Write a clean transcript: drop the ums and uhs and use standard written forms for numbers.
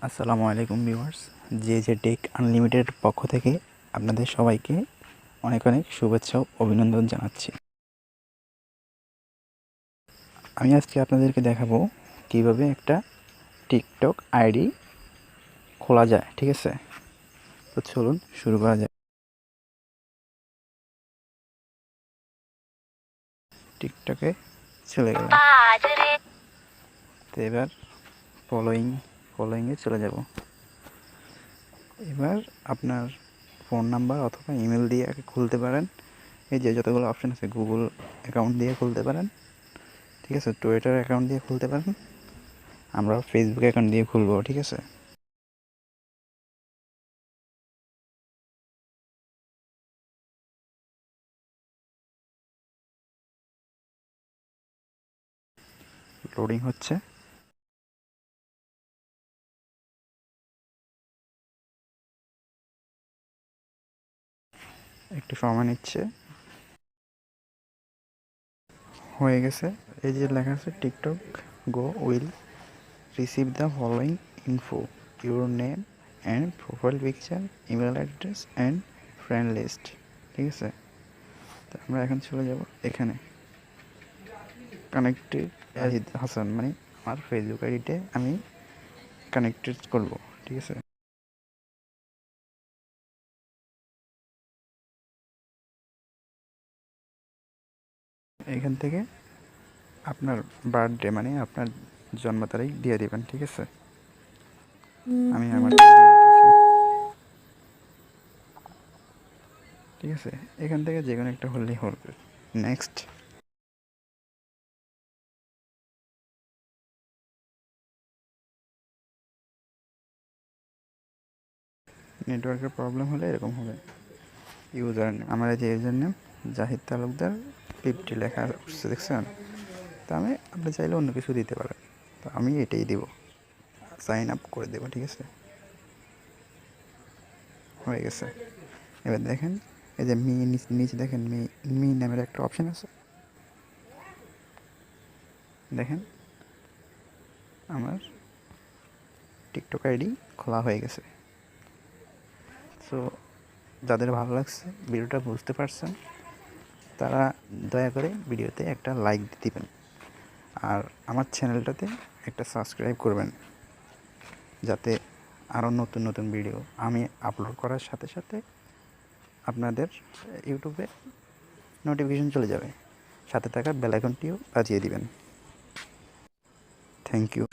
আসসালামু আলাইকুম ভিউয়ার্স, যে টেক আনলিমিটেড পক্ষ থেকে আপনাদের সবাইকে অনেক অনেক শুভেচ্ছা ও অভিনন্দন জানাচ্ছি। আমি আজকে আপনাদেরকে দেখাবো কিভাবে একটা টিকটক আইডি খোলা যায়। ঠিক আছে, তো চলুন শুরু করা যায়। টিকটকে চলে গেলাম, তো এবার ফলোয়িংয়ে চলে যাব। এবার আপনার ফোন নাম্বার অথবা ইমেল দিয়ে খুলতে পারেন। এই যে যতগুলো অপশান আছে, গুগল অ্যাকাউন্ট দিয়ে খুলতে পারেন, ঠিক আছে, টুইটার অ্যাকাউন্ট দিয়ে খুলতে পারেন, আমরা ফেসবুক অ্যাকাউন্ট দিয়ে খুলবো। ঠিক আছে, লোডিং হচ্ছে। একটু সময় নিচ্ছে, হয়ে গেছে। এই যে লেখা আছে TikTok go will receive the following info, your name and profile picture, email address and friend list. ঠিক আছে, তো আমরা এখন চলে যাব এখানে কানেক্টেড আজিদ হাসান, মানে আমার ফেসবুক আইডিতে আমি কানেক্টেড করব। ঠিক আছে, এখান থেকে আপনার বার্থডে মানে আপনার জন্ম তারিখ দিয়ে দেবেন। ঠিক আছে, আমি আমার ঠিক আছে, এখান থেকে যে কোনো একটা হলেই হবে। নেক্সট। নেটওয়ার্কের প্রবলেম হলে এরকম হবে। ইউজার নেম, আমার যে ইউজার নেম জাহিদ তালুকদার 50 লেখা উঠছে, দেখছেন? তো আপনি চাইলে অন্য কিছু দিতে পারেন, তো আমি এটাই দেবো, সাইন আপ করে দেবো। ঠিক আছে, হয়ে গেছে। এবার দেখেন, এই যে নিচে দেখেন মি নামের একটা অপশান আছে, দেখেন আমার টিকটক আইডি খোলা হয়ে গেছে। সো যাদের ভালো লাগছে, ভিডিওটা বুঝতে পারছেন, তারা দয়া করে ভিডিওতে একটা লাইক দিবেন, আর আমার চ্যানেলটাতে একটা সাবস্ক্রাইব করবেন, যাতে আরও নতুন নতুন ভিডিও আমি আপলোড করার সাথে সাথে আপনাদের ইউটিউবে নোটিফিকেশন চলে যাবে। সাথে থাকা বেল আইকনটিও বাজিয়ে দিবেন। Thank you.